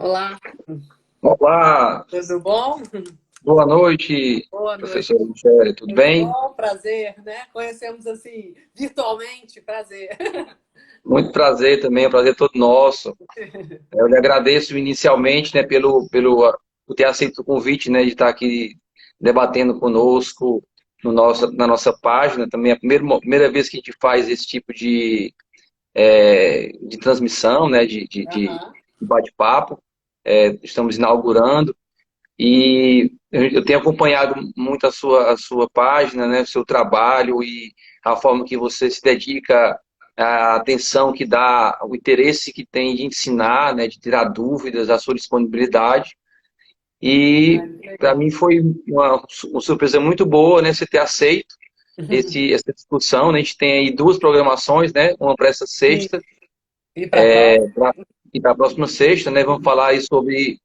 Olá, Olá, tudo bom? boa noite, Boa noite, professor Michele, tudo tudo bem? bom? Prazer, né? Conhecemos assim, virtualmente, prazer. Muito prazer também, é um prazer todo nosso. Eu lhe agradeço inicialmente, né, por ter aceito o convite, né, de estar aqui debatendo conosco na nossa página. Também é a primeira vez que a gente faz esse tipo de transmissão, né, de Aham. bate-papo. Estamos inaugurando. E eu tenho acompanhado muito a sua página, né, o seu trabalho e a forma que você se dedica, a atenção que dá, o interesse que tem de ensinar, né, de tirar dúvidas, a sua disponibilidade. Ai, E que para legal. mim foi uma surpresa muito boa, né, você ter aceito essa discussão. Né? A gente tem aí duas programações, né, uma para essa Sim. sexta E para a próxima? e para a próxima sexta, né, vamos falar aí sobre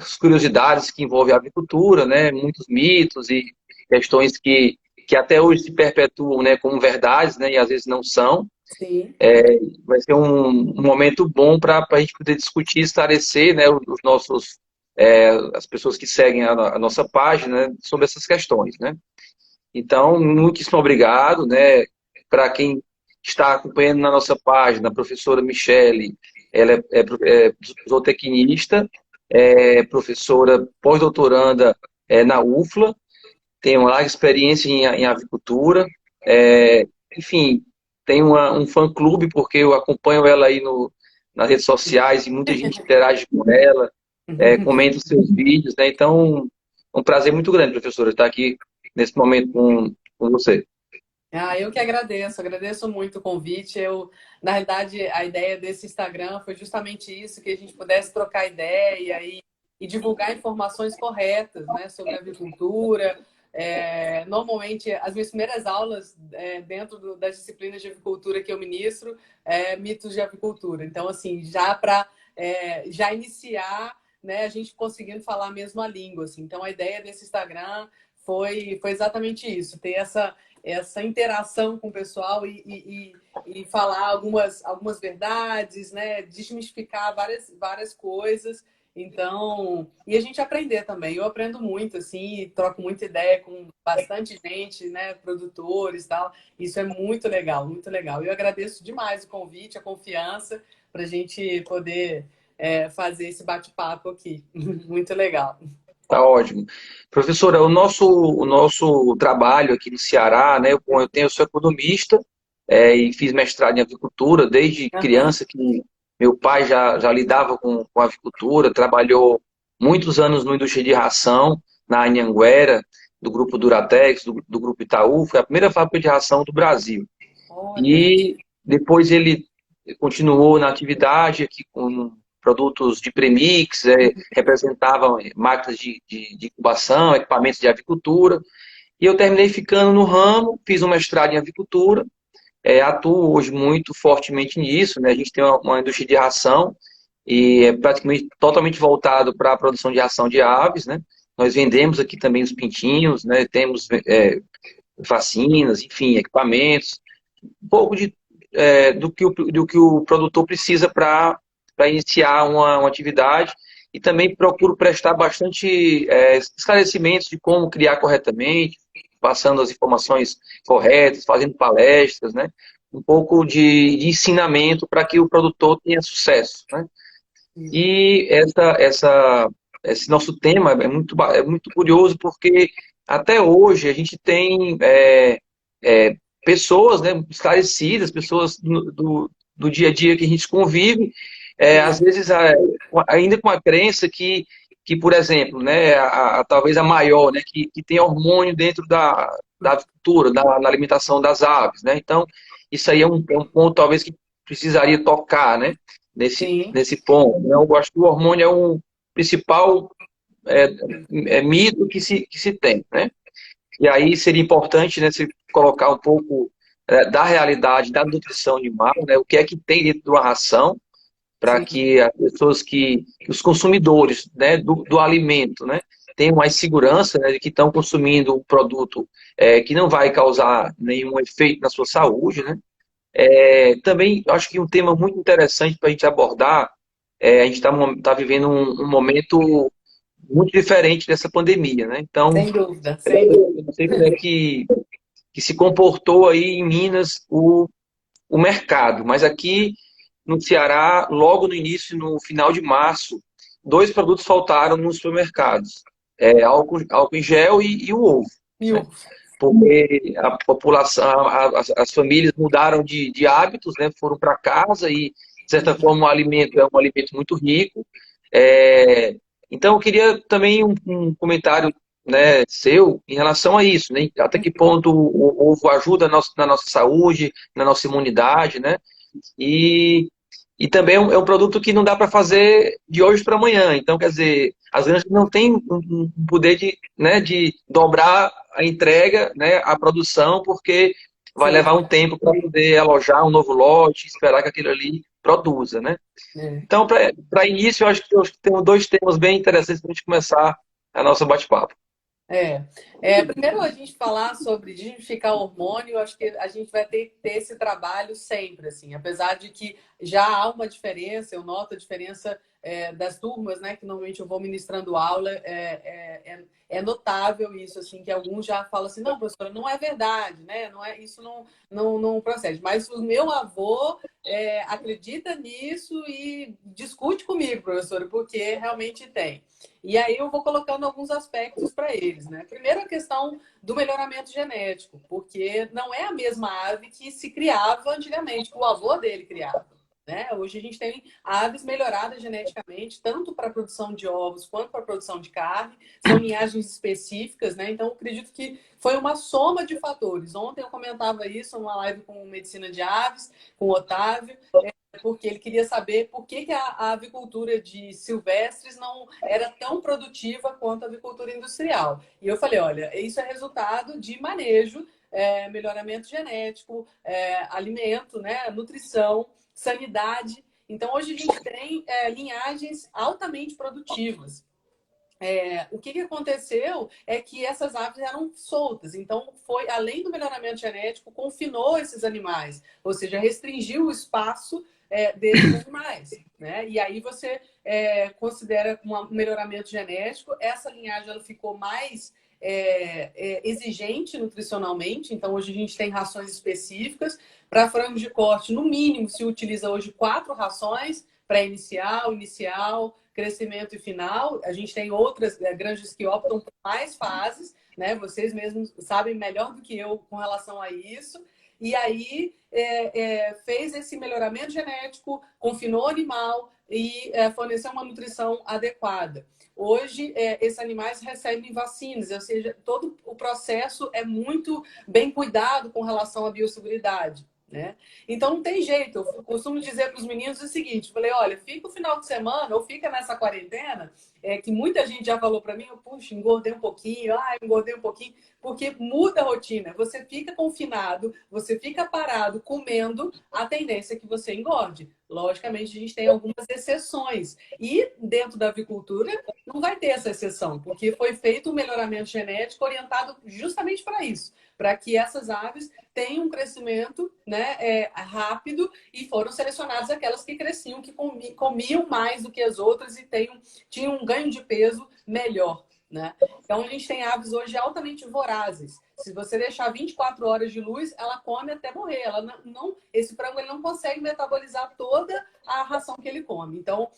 as curiosidades que envolvem a avicultura, né, muitos mitos e questões que até hoje se perpetuam, né, como verdades, né, e às vezes não são. Sim. Vai ser um momento bom para a gente poder discutir, esclarecer, né, os nossos, as pessoas que seguem a nossa página, né, sobre essas questões, né. Então, muitíssimo obrigado, né, para quem está acompanhando na nossa página, a professora Michele, ela é zootecnista, é professora pós-doutoranda na UFLA, tem uma larga experiência em avicultura, é, enfim, tem um fã-clube, porque eu acompanho ela aí nas redes sociais e muita gente interage com ela, comenta os seus vídeos, né? Então, é um prazer muito grande, professora, estar aqui nesse momento com você. Ah, eu que agradeço muito o convite. Na realidade, a ideia desse Instagram foi justamente isso, que a gente pudesse trocar ideia e divulgar informações corretas, né, sobre a avicultura. Normalmente, as minhas primeiras aulas dentro das disciplinas de avicultura que eu ministro mitos de avicultura. Então, assim, já para já iniciar, né, a gente conseguindo falar a mesma língua. Assim. Então, a ideia desse Instagram foi exatamente isso, ter essa interação com o pessoal e falar algumas verdades, né? Desmistificar várias coisas. Então, e a gente aprender também. Eu aprendo muito, assim, troco muita ideia com bastante gente, né? Produtores e tal. Isso é muito legal, muito legal. Eu agradeço demais o convite, a confiança, para a gente poder fazer esse bate-papo aqui. Muito legal. Tá ótimo. Professora, o nosso trabalho aqui no Ceará, né? Eu sou economista, e fiz mestrado em avicultura desde Aham. criança, que meu pai já lidava com avicultura, trabalhou muitos anos na indústria de ração, na Anhanguera, do grupo Duratex, do grupo Itaú, foi a primeira fábrica de ração do Brasil. Olha. E depois ele continuou na atividade aqui com produtos de premix, representavam máquinas de incubação, equipamentos de avicultura. E eu terminei ficando no ramo, fiz um mestrado em avicultura, atuo hoje muito fortemente nisso. Né? A gente tem uma indústria de ração e é praticamente totalmente voltado para a produção de ração de aves. Né? Nós vendemos aqui também os pintinhos, né? Temos vacinas, enfim, equipamentos um pouco do que o produtor precisa para iniciar uma atividade e também procuro prestar bastante esclarecimentos de como criar corretamente, passando as informações corretas, fazendo palestras, né? Um pouco de ensinamento para que o produtor tenha sucesso, né? E esse nosso tema é muito curioso porque até hoje a gente tem é, pessoas, né, esclarecidas, pessoas do dia a dia que a gente convive, às Sim. vezes ainda com a crença que por exemplo, né, talvez a maior, né, que tem hormônio dentro da avicultura, na alimentação das aves. Né? Então, isso aí é um ponto talvez que precisaria tocar, né? Sim. Nesse ponto. Né? Eu acho que o hormônio é o principal é, mito que se tem. Né? E aí seria importante, né, se colocar um pouco da realidade da nutrição animal, né, o que é que tem dentro de uma ração, para Sim. que as pessoas que os consumidores, né, do alimento, né, tenham mais segurança, né, de que estão consumindo um produto que não vai causar nenhum efeito na sua saúde. Né? Também acho que um tema muito interessante para a gente abordar a gente está vivendo um momento muito diferente dessa pandemia, né? Então, Sem dúvida, sem dúvida. eu não sei como é que se comportou aí em Minas o mercado, mas aqui no Ceará, logo no início, no final de março, dois produtos faltaram nos supermercados. Álcool em gel e o ovo, né? Mil. Porque a população, as famílias mudaram de hábitos, né? Foram para casa e, de certa forma, o alimento é um alimento muito rico. É, então, eu queria também um comentário, né, seu em relação a isso, né? Até que ponto o ovo ajuda na nossa saúde, na nossa imunidade, né? E, e também é um produto que não dá para fazer de hoje para amanhã. Então, quer dizer, as granjas não têm um poder de dobrar a entrega, né, a produção, porque vai Sim. levar um tempo para poder alojar um novo lote, esperar que aquilo ali produza, né? É. Então, para início, eu acho que tem dois temas bem interessantes para a gente começar a nossa bate-papo. Primeiro a gente falar sobre desmistificar o hormônio, acho que a gente vai ter que ter esse trabalho sempre, assim, apesar de que já há uma diferença, eu noto a diferença das turmas, né, que normalmente eu vou ministrando aula, é notável isso, assim, que alguns já falam assim, não, professora, não é verdade, né, não é, isso não procede, mas o meu avô acredita nisso e discute comigo, professora, porque realmente tem. E aí eu vou colocando alguns aspectos para eles, né? Primeiro a questão do melhoramento genético, porque não é a mesma ave que se criava antigamente, que o avô dele criava. Né? Hoje a gente tem aves melhoradas geneticamente, tanto para a produção de ovos quanto para a produção de carne. São linhagens específicas, né? Então, eu acredito que foi uma soma de fatores. Ontem eu comentava isso numa live com Medicina de Aves, com o Otávio, porque ele queria saber por que a avicultura de silvestres não era tão produtiva quanto a avicultura industrial. E eu falei, olha, isso é resultado de manejo, melhoramento genético, alimento, né, nutrição, sanidade. Então, hoje a gente tem linhagens altamente produtivas. O que aconteceu é que essas aves eram soltas, então foi além do melhoramento genético, confinou esses animais, ou seja, restringiu o espaço desses animais, né? E aí você considera um melhoramento genético, essa linhagem ela ficou mais exigente nutricionalmente, então hoje a gente tem rações específicas para frango de corte, no mínimo se utiliza hoje 4 rações pré-inicial, inicial, crescimento e final. A gente tem outras granjas que optam por mais fases, né? Vocês mesmos sabem melhor do que eu com relação a isso. E aí fez esse melhoramento genético, confinou o animal e forneceu uma nutrição adequada. Hoje, esses animais recebem vacinas, ou seja, todo o processo é muito bem cuidado com relação à biosseguridade. Né? Então não tem jeito. Eu costumo dizer para os meninos o seguinte: falei, olha, fica o final de semana ou fica nessa quarentena, que muita gente já falou para mim, puxa, engordei um pouquinho, engordei um pouquinho, porque muda a rotina. Você fica confinado, você fica parado comendo, a tendência é que você engorde. Logicamente, a gente tem algumas exceções. E dentro da avicultura não vai ter essa exceção, porque foi feito um melhoramento genético orientado justamente para isso, para que essas aves tenham um crescimento, né, rápido, e foram selecionadas aquelas que cresciam, que comiam mais do que as outras e tinham um ganho de peso melhor. Né? Então, a gente tem aves hoje altamente vorazes. Se você deixar 24 horas de luz, ela come até morrer. Esse frango ele não consegue metabolizar toda a ração que ele come. Então,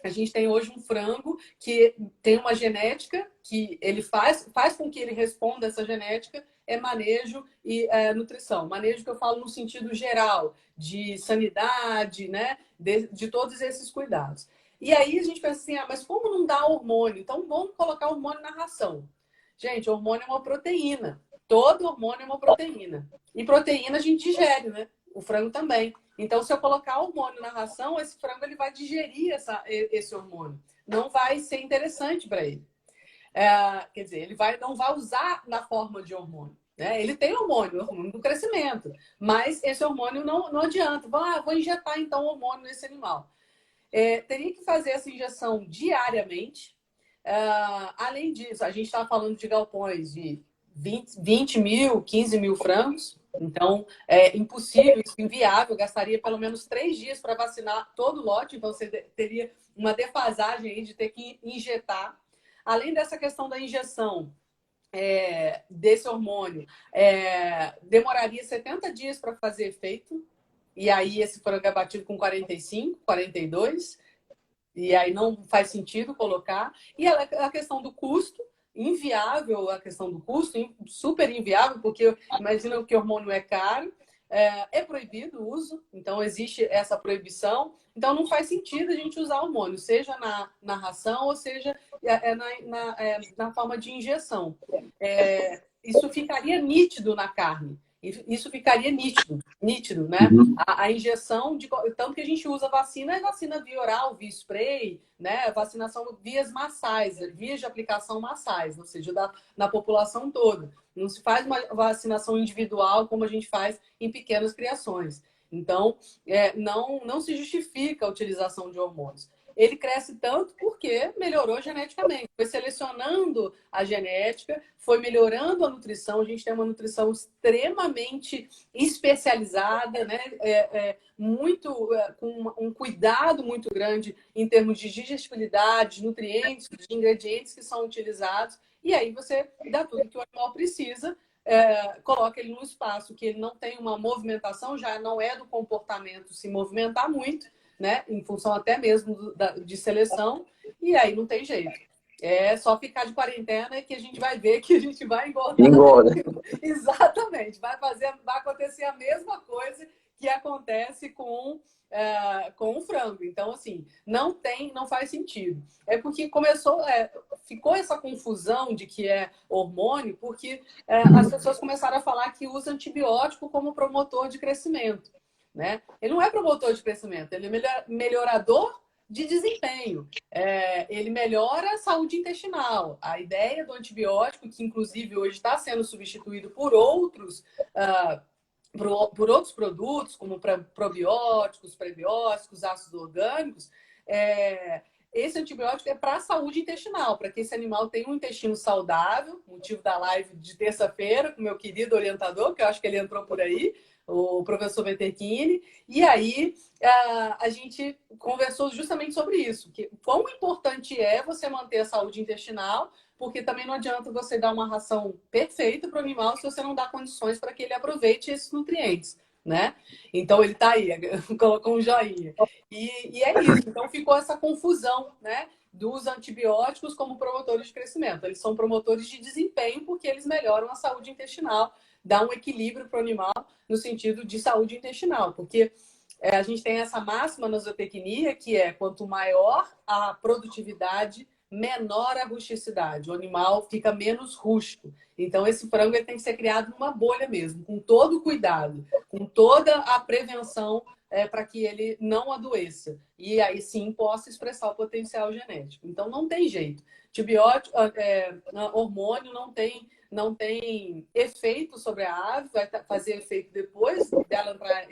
a gente tem hoje um frango que tem uma genética que ele faz com que ele responda essa genética, manejo e nutrição. Manejo que eu falo no sentido geral, de sanidade, né? De todos esses cuidados. E aí a gente pensa assim, mas como não dá hormônio? Então vamos colocar hormônio na ração. Gente, hormônio é uma proteína. Todo hormônio é uma proteína. E proteína a gente digere, né? O frango também. Então, se eu colocar hormônio na ração, esse frango ele vai digerir esse hormônio. Não vai ser interessante para ele. Quer dizer, ele não vai usar na forma de hormônio. Né? Ele tem hormônio do crescimento, mas esse hormônio não adianta. Vou injetar então hormônio nesse animal. Teria que fazer essa injeção diariamente. Além disso, a gente está falando de galpões de 20 mil, 15 mil frangos. Então, é impossível, isso, inviável, gastaria pelo menos 3 dias para vacinar todo o lote, então você teria uma defasagem aí de ter que injetar. Além dessa questão da injeção desse hormônio, demoraria 70 dias para fazer efeito, e aí esse frango é batido com 45, 42, e aí não faz sentido colocar. E a questão do custo, inviável a questão do custo, super inviável, porque imagina que o hormônio é caro, é proibido o uso, então existe essa proibição. Então não faz sentido a gente usar hormônio, seja na ração ou seja na forma de injeção. Isso ficaria nítido na carne. Isso ficaria nítido, né? Uhum. A injeção, tanto que a gente usa vacina, é vacina via oral, via spray, né? Vacinação vias massais, vias de aplicação massais, ou seja, na população toda. Não se faz uma vacinação individual como a gente faz em pequenas criações. Então, não se justifica a utilização de hormônios. Ele cresce tanto porque melhorou geneticamente. Foi selecionando a genética, foi melhorando a nutrição. A gente tem uma nutrição extremamente especializada, né? Com um cuidado muito grande em termos de digestibilidade, nutrientes, de ingredientes que são utilizados. E aí você dá tudo que o animal precisa, coloca ele num espaço que ele não tem uma movimentação, já não é do comportamento se movimentar muito, né? Em função até mesmo de seleção, e aí não tem jeito. É só ficar de quarentena que a gente vai ver que a gente vai engordar. Engorda. Exatamente. Vai acontecer a mesma coisa que acontece com o frango. Então, assim, não faz sentido. É porque ficou essa confusão de que é hormônio, porque as pessoas começaram a falar que usa antibiótico como promotor de crescimento, né? Ele não é promotor de crescimento, ele é melhorador de desempenho. Ele melhora a saúde intestinal. A ideia do antibiótico, que inclusive hoje está sendo substituído por outros produtos, como probióticos, prebióticos, ácidos orgânicos, esse antibiótico é para a saúde intestinal, para que esse animal tenha um intestino saudável, motivo da live de terça-feira com meu querido orientador, que eu acho que ele entrou por aí, o professor Veterchini, e aí a gente conversou justamente sobre isso, que quão importante é você manter a saúde intestinal, porque também não adianta você dar uma ração perfeita para o animal se você não dá condições para que ele aproveite esses nutrientes, né? Então ele está aí, colocou um joinha. E é isso, então ficou essa confusão, né? Dos antibióticos como promotores de crescimento. Eles são promotores de desempenho porque eles melhoram a saúde intestinal, dá um equilíbrio para o animal no sentido de saúde intestinal, porque a gente tem essa máxima na zootecnia, que é quanto maior a produtividade, menor a rusticidade. O animal fica menos rústico. Então, esse frango ele tem que ser criado numa bolha mesmo, com todo o cuidado, com toda a prevenção para que ele não adoeça. E aí sim possa expressar o potencial genético. Então, não tem jeito. Antibiótico, hormônio não tem efeito sobre a ave, vai fazer efeito depois dela entrar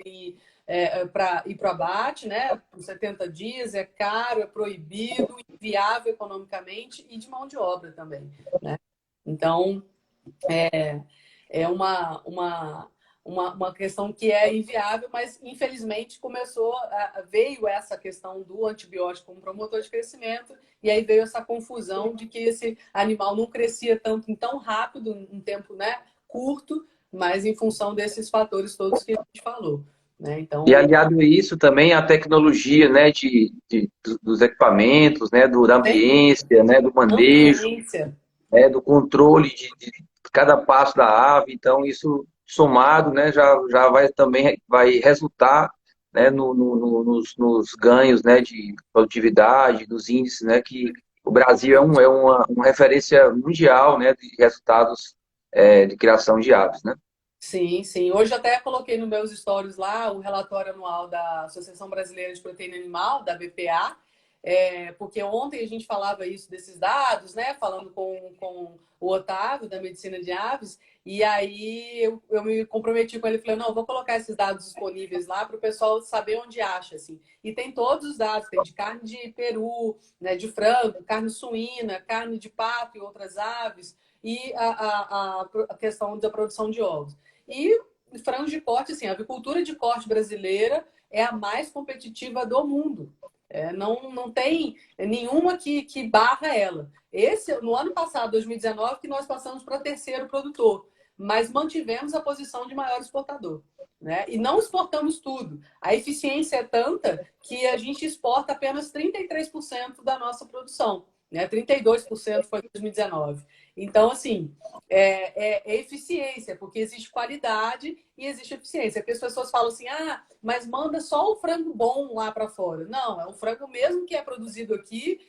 para ir para o abate, né? Por 70 dias, é caro, é proibido, inviável economicamente e de mão de obra também, né? Então, é uma questão que é inviável, mas infelizmente veio essa questão do antibiótico como promotor de crescimento, e aí veio essa confusão de que esse animal não crescia tanto tão rápido, em tempo, né, curto, mas em função desses fatores todos que a gente falou. Né? E Então, aliado a isso também a tecnologia, né, dos equipamentos, né, da tem ambiência, né, do manejo, ambiência. né, do controle de cada passo da ave. Então isso somado, né, já vai também vai resultar, né, nos ganhos, né, de produtividade, dos índices, né, que o Brasil uma referência mundial, né, de resultados de criação de aves, né? Sim, sim. Hoje até coloquei nos meus stories lá o relatório anual da Associação Brasileira de Proteína Animal, da BPA, porque ontem a gente falava isso desses dados, né? Falando com o Otávio, da Medicina de Aves, e aí eu me comprometi com ele, falei, não, eu vou colocar esses dados disponíveis lá para o pessoal saber onde acha, assim. E tem todos os dados, tem de carne de peru, né, de frango, carne suína, carne de pato e outras aves, e a questão da produção de ovos. E frango de corte, assim, a avicultura de corte brasileira é a mais competitiva do mundo. Não tem nenhuma que barra ela. No ano passado, 2019, que nós passamos para terceiro produtor, mas mantivemos a posição de maior exportador. Né? E não exportamos tudo. A eficiência é tanta que a gente exporta apenas 33% da nossa produção. Né? 32% foi em 2019. Então, assim, é eficiência, porque existe qualidade e existe eficiência. Porque as pessoas falam assim, mas manda só o frango bom lá para fora. Não, é o frango mesmo que é produzido aqui,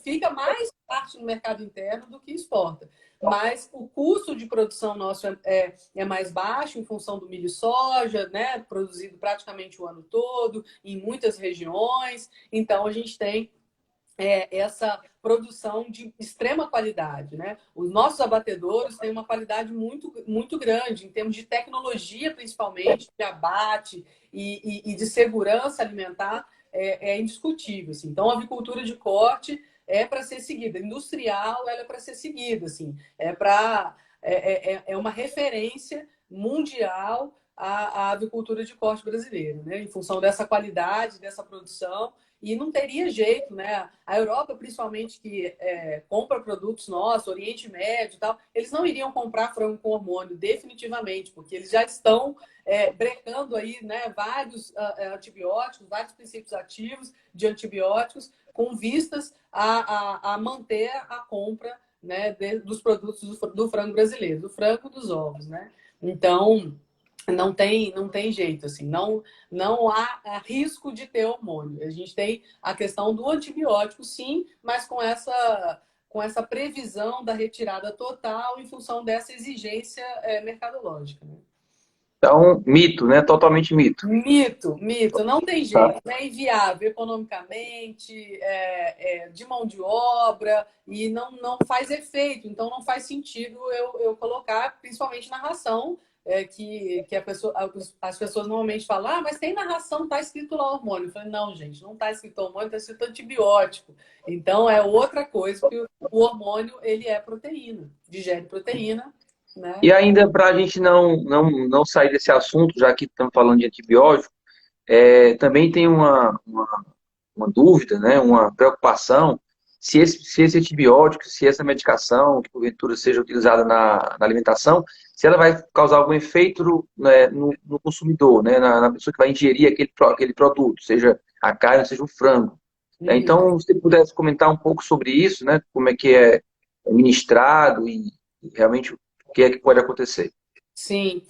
fica mais parte no mercado interno do que exporta. Mas o custo de produção nosso é mais baixo em função do milho e soja, né? Produzido praticamente o ano todo, em muitas regiões. Então, a gente tem essa produção de extrema qualidade, né? Os nossos abatedouros têm uma qualidade muito, muito grande, em termos de tecnologia, principalmente, de abate e de segurança alimentar, é indiscutível. Assim. Então, a avicultura de corte é para ser seguida. Industrial, ela é para ser seguida. Assim. É uma referência mundial à avicultura de corte brasileira, né? Em função dessa qualidade, dessa produção. E não teria jeito, né? A Europa, principalmente, que compra produtos nossos, Oriente Médio e tal, eles não iriam comprar frango com hormônio, definitivamente, porque eles já estão brecando aí, né, vários antibióticos, vários princípios ativos de antibióticos, com vistas a manter a compra, né, dos produtos do frango brasileiro, do frango e dos ovos, né? Então, não tem jeito, assim, não há risco de ter hormônio. A gente tem a questão do antibiótico, sim, mas com essa previsão da retirada total em função dessa exigência mercadológica. Né? Então, mito, né? Totalmente mito. Mito, não tem Tá. jeito, é inviável economicamente, de mão de obra, e não faz efeito, então não faz sentido eu colocar, principalmente na ração, as pessoas normalmente falam, mas tem na ração, tá escrito lá hormônio. Eu falei, não, gente, não tá escrito hormônio, tá escrito antibiótico. Então é outra coisa, porque o hormônio, ele é proteína, digere proteína, né? E ainda para a gente não sair desse assunto, já que estamos falando de antibiótico, também tem uma dúvida, né, uma preocupação, se esse antibiótico, se essa medicação, que porventura seja utilizada na alimentação, se ela vai causar algum efeito no consumidor, né, na pessoa que vai ingerir aquele produto, seja a carne, seja o frango. Uhum. Então, se você pudesse comentar um pouco sobre isso, né, como é que é ministrado e realmente o que é que pode acontecer. Sim.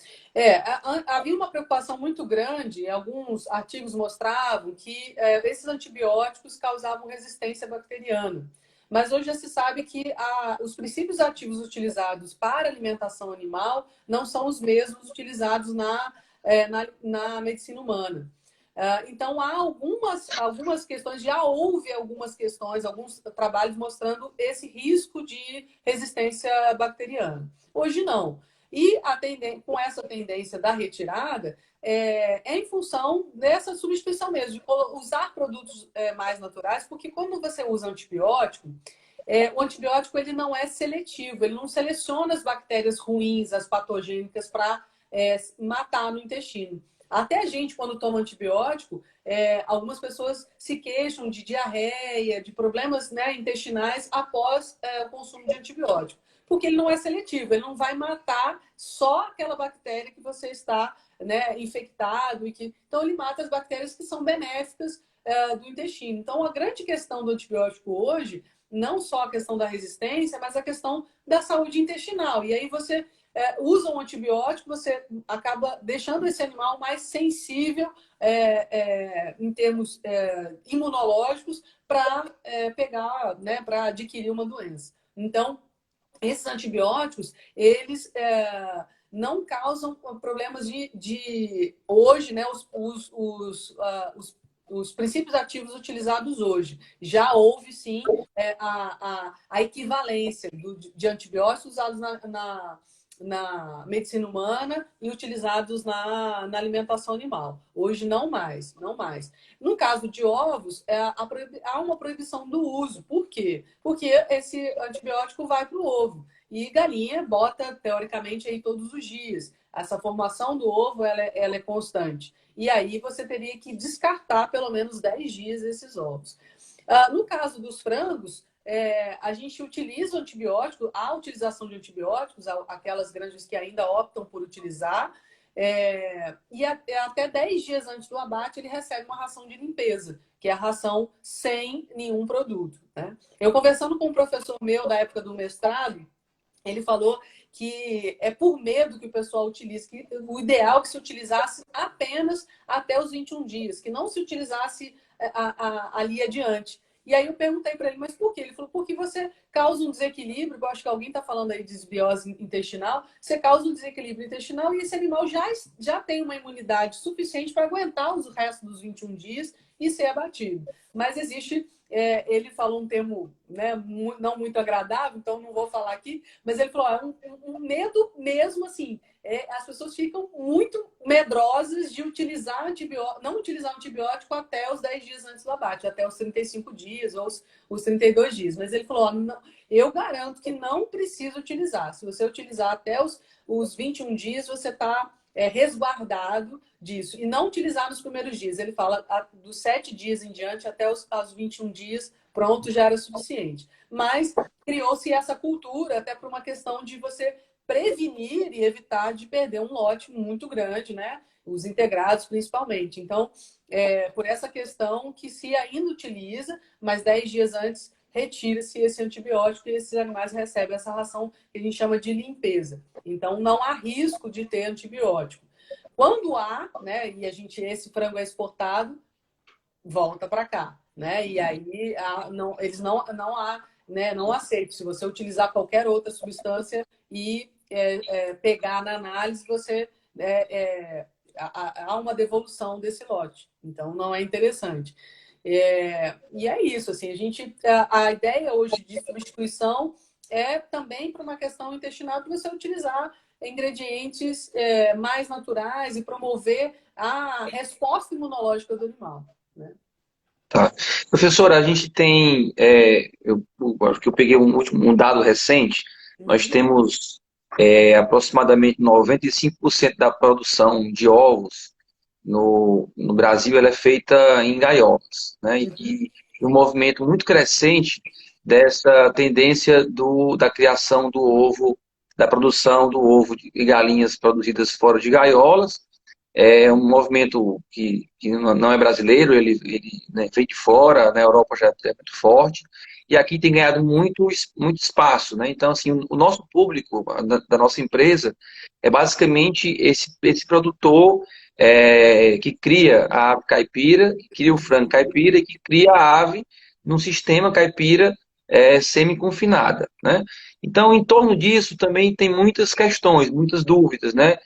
Havia uma preocupação muito grande, alguns artigos mostravam que esses antibióticos causavam resistência bacteriana. Mas hoje já se sabe que os princípios ativos utilizados para alimentação animal não são os mesmos utilizados na medicina humana. Então, há algumas questões, já houve algumas questões, alguns trabalhos mostrando esse risco de resistência bacteriana. Hoje não. E com essa tendência da retirada, em função dessa substituição mesmo, de usar produtos mais naturais, porque quando você usa antibiótico, o antibiótico ele não é seletivo, ele não seleciona as bactérias ruins, as patogênicas, para matar no intestino. Até a gente, quando toma antibiótico, algumas pessoas se queixam de diarreia, de problemas, né, intestinais após o consumo de antibiótico. Porque ele não é seletivo, ele não vai matar só aquela bactéria que você está, né, infectado. Então, ele mata as bactérias que são benéficas do intestino. Então, a grande questão do antibiótico hoje, não só a questão da resistência, mas a questão da saúde intestinal. E aí você usa um antibiótico, você acaba deixando esse animal mais sensível em termos imunológicos para pegar, né, para adquirir uma doença. Então, esses antibióticos, eles não causam problemas de hoje, né? Os princípios ativos utilizados hoje. Já houve, sim, a equivalência de antibióticos usados na medicina humana e utilizados na alimentação animal. Hoje não mais, não mais. No caso de ovos, há uma proibição do uso. Por quê? Porque esse antibiótico vai para o ovo. E galinha bota, teoricamente, aí todos os dias. essa formação do ovo ela é constante. E aí você teria que descartar pelo menos 10 dias esses ovos. No caso dos frangos, a gente utiliza o antibiótico, a utilização de antibióticos, aquelas granjas que ainda optam por utilizar, e até 10 dias antes do abate ele recebe uma ração de limpeza, que é a ração sem nenhum produto, né? Eu conversando com um professor meu da época do mestrado, ele falou que é por medo que o pessoal utilize, que o ideal é que se utilizasse apenas até os 21 dias, que não se utilizasse ali adiante. E aí eu perguntei para ele, mas por quê? Ele falou, porque você causa um desequilíbrio, eu acho que alguém está falando aí de desbiose intestinal, você causa um desequilíbrio intestinal e esse animal já tem uma imunidade suficiente para aguentar os restos dos 21 dias e ser abatido. Mas existe... ele falou um termo, né, não muito agradável, então não vou falar aqui, mas ele falou, um medo mesmo, assim, as pessoas ficam muito medrosas de utilizar antibiótico, não utilizar antibiótico até os 10 dias antes do abate, até os 35 dias ou os 32 dias. Mas ele falou, não, eu garanto que não precisa utilizar. Se você utilizar até os 21 dias, você está resguardado disso. E não utilizar nos primeiros dias. Ele fala dos 7 dias em diante até os 21 dias, pronto, já era suficiente. Mas criou-se essa cultura até por uma questão de você prevenir e evitar de perder um lote muito grande, né? Os integrados, principalmente. Então, por essa questão que se ainda utiliza, mas 10 dias antes retira-se esse antibiótico e esses animais recebem essa ração que a gente chama de limpeza. Então, não há risco de ter antibiótico. Quando há, né, e esse frango é exportado, volta para cá, né? E aí eles não aceitam. Se você utilizar qualquer outra substância e pegar na análise, você há uma devolução desse lote. Então, não é interessante. E é isso, assim, a ideia hoje de substituição é também para uma questão intestinal que você utilizar ingredientes mais naturais e promover a resposta imunológica do animal, né? Tá. Professora, a gente tem, eu acho que eu peguei um dado recente, nós temos aproximadamente 95% da produção de ovos no Brasil ela é feita em gaiolas, né? E um movimento muito crescente dessa tendência da criação do ovo, da produção do ovo de galinhas produzidas fora de gaiolas. É um movimento que não é brasileiro, ele né, veio de fora, na Europa já é muito forte, e aqui tem ganhado muito espaço, né? Então, assim, o nosso público, da nossa empresa, é basicamente esse produtor que cria a ave caipira, que cria o frango caipira e que cria a ave num sistema caipira semi-confinada, né? Então, em torno disso também tem muitas questões, muitas dúvidas, né?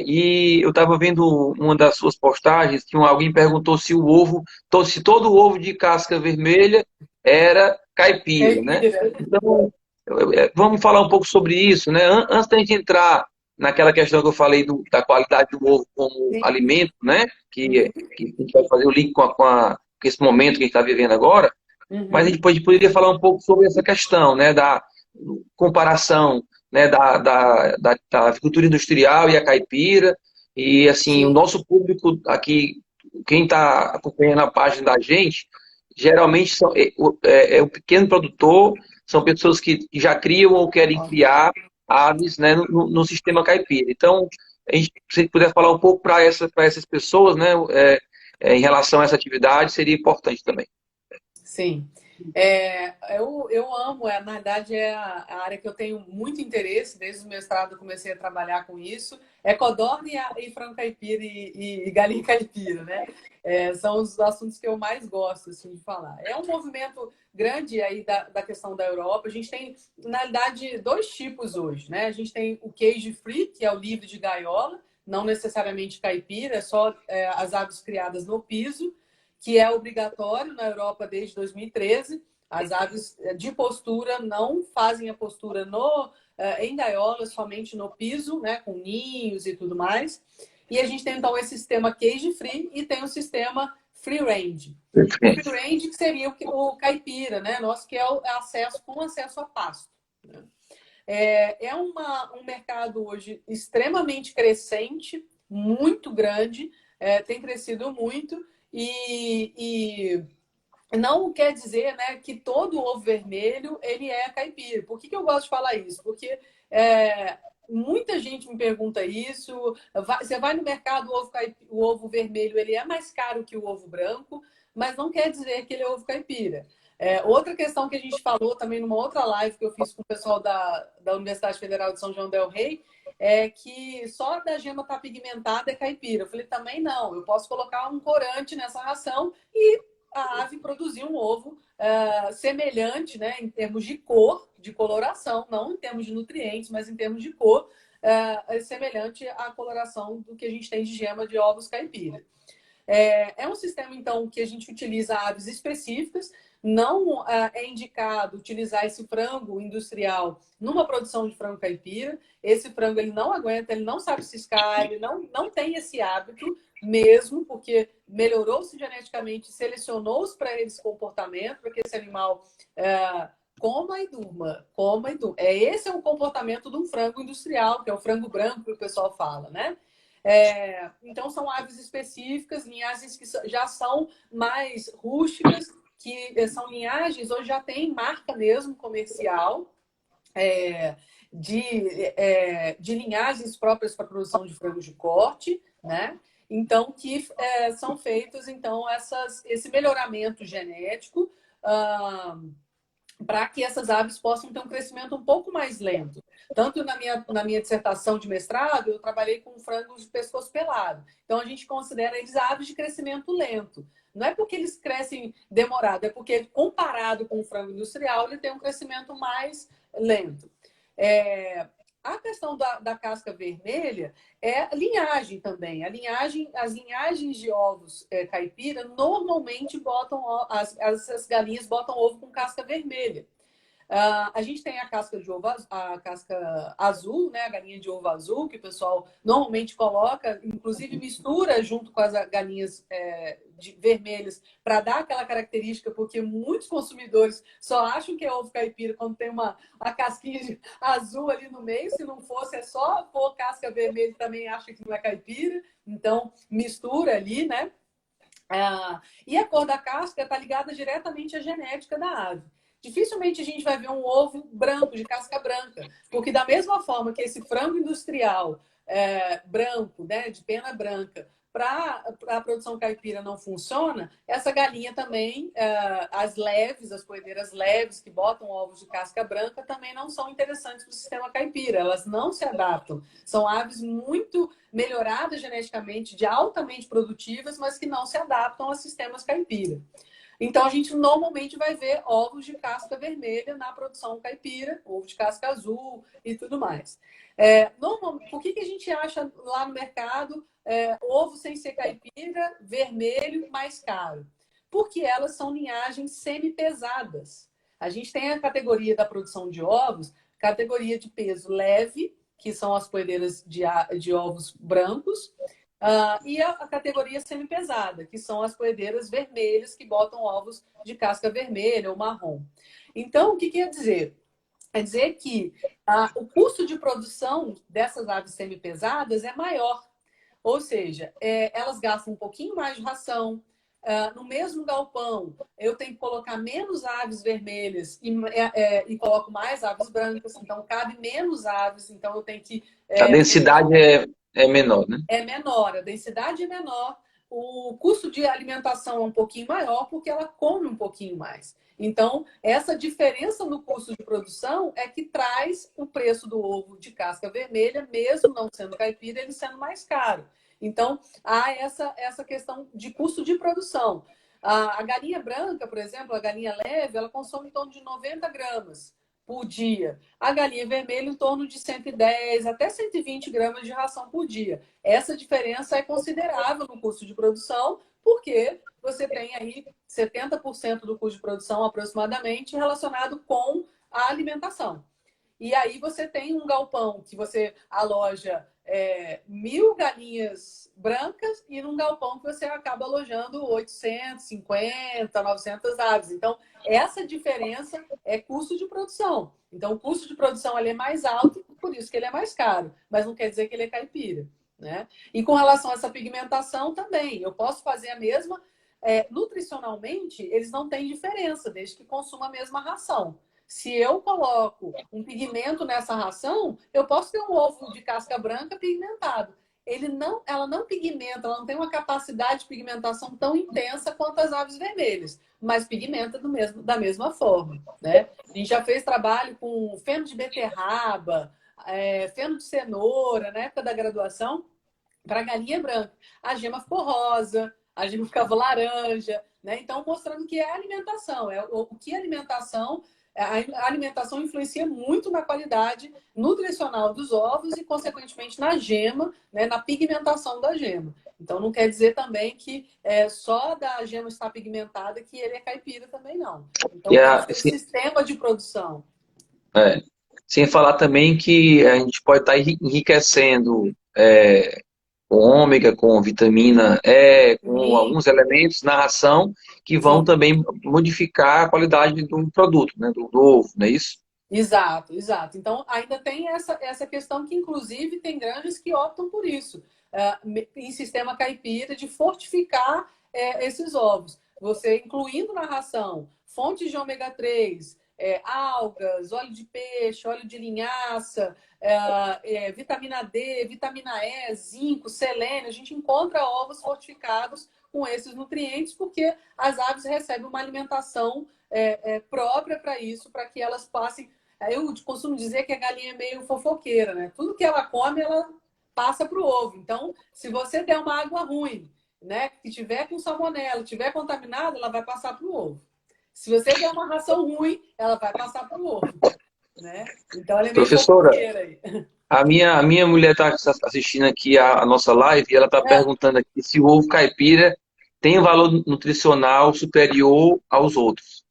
E eu estava vendo uma das suas postagens que alguém perguntou se todo ovo de casca vermelha era caipira, né? Então, vamos falar um pouco sobre isso, né? Antes da gente entrar naquela questão que eu falei da qualidade do ovo como alimento, né? Que a gente vai fazer o link com esse momento que a gente está vivendo agora, mas a gente poderia falar um pouco sobre essa questão, né? Da comparação, né, da agricultura industrial e a caipira. E, assim, o nosso público aqui, quem está acompanhando a página da gente, geralmente é o pequeno produtor, são pessoas que já criam ou querem criar aves, né, no sistema caipira. Então, se a gente puder falar um pouco para essas pessoas, né, em relação a essa atividade, seria importante também. Sim. Eu amo, na verdade é a área que eu tenho muito interesse, desde o mestrado eu comecei a trabalhar com isso, codorna e frango caipira e galinha caipira, né? São os assuntos que eu mais gosto assim, de falar. É um movimento grande aí da questão da Europa. A gente tem, na realidade, dois tipos hoje, né? A gente tem o cage free, que é o livre de gaiola, não necessariamente caipira, é só as aves criadas no piso, que é obrigatório na Europa desde 2013. As aves de postura não fazem a postura em gaiolas, somente no piso, né, com ninhos e tudo mais. E a gente tem, então, esse sistema cage free e tem o sistema free range. O free range que seria o caipira, né, nosso, que é o acesso a pasto, né? Um mercado hoje extremamente crescente, muito grande, tem crescido muito e não quer dizer, né, que todo ovo vermelho ele é caipira. Por que eu gosto de falar isso? Porque muita gente me pergunta isso. Você vai no mercado, o ovo vermelho ele é mais caro que o ovo branco, mas não quer dizer que ele é ovo caipira. Outra questão que a gente falou também numa outra live que eu fiz com o pessoal da Universidade Federal de São João del Rei é que só da gema estar pigmentada é caipira. Eu falei, também não, eu posso colocar um corante nessa ração e a ave produzir um ovo semelhante, né, em termos de cor, de coloração, não em termos de nutrientes, mas em termos de cor, semelhante à coloração do que a gente tem de gema de ovos caipira. É um sistema, então, que a gente utiliza aves específicas. Não é indicado utilizar esse frango industrial numa produção de frango caipira. Esse frango ele não aguenta, ele não sabe ciscar, ele não tem esse hábito mesmo, porque melhorou-se geneticamente, selecionou-se para ele esse comportamento, para que esse animal coma e durma, coma e durma. Esse é o comportamento de um frango industrial, que é o frango branco que o pessoal fala, né? Então, são aves específicas, linhagens que já são mais rústicas, que são linhagens, hoje já tem marca mesmo comercial de linhagens próprias para a produção de frangos de corte, né? Então, que são feitos, então, esse melhoramento genético para que essas aves possam ter um crescimento um pouco mais lento. Tanto na minha dissertação de mestrado, eu trabalhei com frangos de pescoço pelado. Então, a gente considera eles aves de crescimento lento. Não é porque eles crescem demorado, é porque, comparado com o frango industrial, ele tem um crescimento mais lento. A questão da casca vermelha é linhagem também. As linhagens de ovos caipira normalmente botam as galinhas botam ovo com casca vermelha. A gente tem a casca de ovo, a casca azul, né? A galinha de ovo azul, que o pessoal normalmente coloca, inclusive mistura junto com as galinhas vermelhas para dar aquela característica, porque muitos consumidores só acham que é ovo caipira quando tem uma casquinha azul ali no meio. Se não fosse, é só pôr casca vermelha, também acha que não é caipira. Então, mistura ali, né? E a cor da casca está ligada diretamente à genética da ave. Dificilmente a gente vai ver um ovo branco, de casca branca, porque da mesma forma que esse frango industrial branco, né, de pena branca, para a produção caipira não funciona, essa galinha também, as poedeiras leves, que botam ovos de casca branca, também não são interessantes para o sistema caipira, elas não se adaptam. São aves muito melhoradas geneticamente, de altamente produtivas, mas que não se adaptam a sistemas caipira. Então, a gente normalmente vai ver ovos de casca vermelha na produção caipira, ovo de casca azul e tudo mais. Por que a gente acha lá no mercado ovo sem ser caipira, vermelho, mais caro? Porque elas são linhagens semi-pesadas. A gente tem a categoria da produção de ovos, categoria de peso leve, que são as poedeiras de ovos brancos, e a categoria semi-pesada, que são as poedeiras vermelhas, que botam ovos de casca vermelha ou marrom. Então, o que quer dizer? Quer dizer que o custo de produção dessas aves semi-pesadas é maior. Ou seja, elas gastam um pouquinho mais de ração. No mesmo galpão, eu tenho que colocar menos aves vermelhas e coloco mais aves brancas, então cabe menos aves, então eu tenho que... A densidade é menor, né? É menor, a densidade é menor, o custo de alimentação é um pouquinho maior porque ela come um pouquinho mais. Então, essa diferença no custo de produção é que traz o preço do ovo de casca vermelha, mesmo não sendo caipira, ele sendo mais caro. Então, há essa questão de custo de produção. A galinha branca, por exemplo, a galinha leve, ela consome em torno de 90 gramas por dia. A galinha vermelha em torno de 110 até 120 gramas de ração por dia. Essa diferença é considerável no custo de produção, porque você tem aí 70% do custo de produção aproximadamente relacionado com a alimentação. E aí você tem um galpão que você aloja 1.000 galinhas brancas e num galpão que você acaba alojando 850, 900 aves. Então, essa diferença é custo de produção. Então, o custo de produção ele é mais alto, por isso que ele é mais caro. Mas não quer dizer que ele é caipira, né? E com relação a essa pigmentação também, eu posso fazer a mesma. Nutricionalmente, eles não têm diferença, desde que consuma a mesma ração. Se eu coloco um pigmento nessa ração, eu posso ter um ovo de casca branca pigmentado. Ela não pigmenta, ela não tem uma capacidade de pigmentação tão intensa quanto as aves vermelhas, mas pigmenta da mesma forma, né? A gente já fez trabalho com feno de beterraba, feno de cenoura, na época da graduação, para galinha branca. A gema ficou rosa, a gema ficava laranja, né? Então, mostrando que é alimentação. O que a alimentação influencia muito na qualidade nutricional dos ovos e, consequentemente, na gema, né, na pigmentação da gema. Então, não quer dizer também que só da gema estar pigmentada que ele é caipira também, não. Então, tem o seu sistema de produção. Sem falar também que a gente pode estar enriquecendo com ômega, com vitamina E, com alguns elementos na ração que vão também modificar a qualidade do produto, né, do ovo, não é isso? Exato, exato. Então, ainda tem essa questão que, inclusive, tem granjas que optam por isso, em sistema caipira, de fortificar esses ovos. Você incluindo na ração fontes de ômega 3, algas, óleo de peixe, óleo de linhaça, vitamina D, vitamina E, zinco, selênio. A gente encontra ovos fortificados com esses nutrientes porque as aves recebem uma alimentação própria para isso, para que elas passem. Eu costumo dizer que a galinha é meio fofoqueira, né? Tudo que ela come, ela passa para o ovo. Então, se você der uma água ruim, né, que tiver com salmonela, tiver contaminada, ela vai passar para o ovo. Se você der uma ração ruim, ela vai passar para o ovo, né? Então, ela é meio Professora, fofoqueira aí. a minha mulher está assistindo aqui a nossa live e ela está perguntando aqui se o ovo caipira tem um valor nutricional superior aos outros.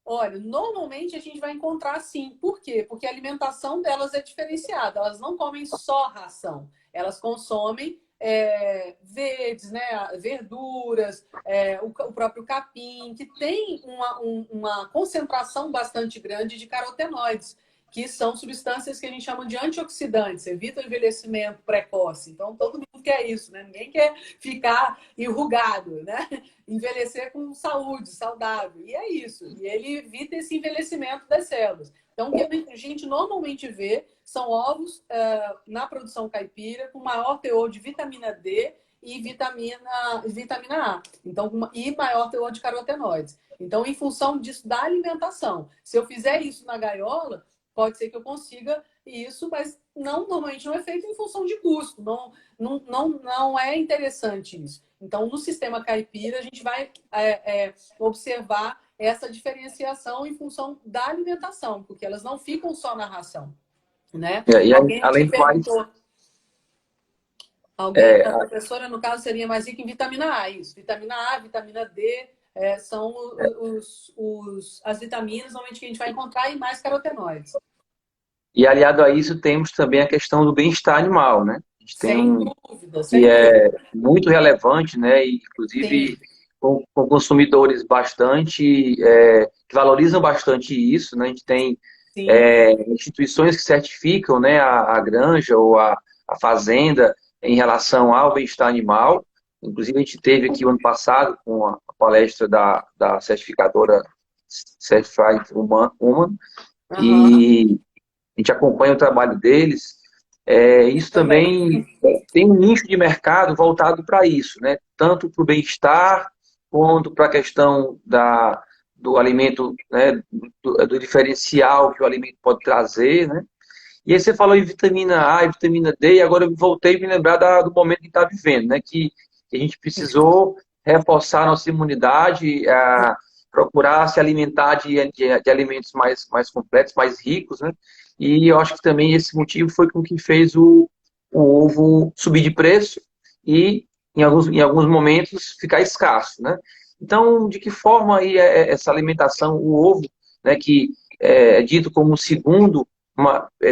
Olha, normalmente a gente vai encontrar sim. Por quê? Porque a alimentação delas é diferenciada. Elas não comem só ração. Elas consomem verdes, né? Verduras, o próprio capim, que tem uma concentração bastante grande de carotenoides, que são substâncias que a gente chama de antioxidantes, evita o envelhecimento precoce. Então, todo mundo quer isso, né? Ninguém quer ficar enrugado, né? Envelhecer com saúde, saudável. E é isso. E ele evita esse envelhecimento das células. Então, o que a gente normalmente vê são ovos na produção caipira com maior teor de vitamina D e vitamina A. Então, e maior teor de carotenoides. Então, em função disso, da alimentação. Se eu fizer isso na gaiola, pode ser que eu consiga isso, mas normalmente não é feito em função de custo. Não é interessante isso. Então, no sistema caipira, a gente vai observar essa diferenciação em função da alimentação, porque elas não ficam só na ração, né? E Alguém além te do mais, perguntou... A professora, no caso, seria mais rica em vitamina A, isso. Vitamina A, vitamina D, são as vitaminas normalmente que a gente vai encontrar e mais carotenoides. E aliado a isso, temos também a questão do bem-estar animal, né? A gente tem Sem dúvida, sem que é dúvida. muito relevante, né? E, inclusive, Sim, com consumidores bastante, que valorizam bastante isso, né? A gente tem sim. instituições que certificam, né, a granja ou a fazenda em relação ao bem-estar animal. Inclusive, a gente teve aqui o ano passado com a palestra da certificadora Certified Human, Aham. e a gente acompanha o trabalho deles. Isso Também. também tem um nicho de mercado voltado para isso, né? Tanto para o bem-estar, quanto para a questão do alimento, né? Do diferencial que o alimento pode trazer, né? E aí você falou em vitamina A e vitamina D, e agora eu voltei a me lembrar do momento que está vivendo, né? Que a gente precisou reforçar a nossa imunidade, procurar se alimentar de alimentos mais completos, mais ricos, né? E eu acho que também esse motivo foi com que fez o ovo subir de preço e, em alguns momentos, ficar escasso, né? Então, de que forma aí essa alimentação, o ovo, né, que é dito como o segundo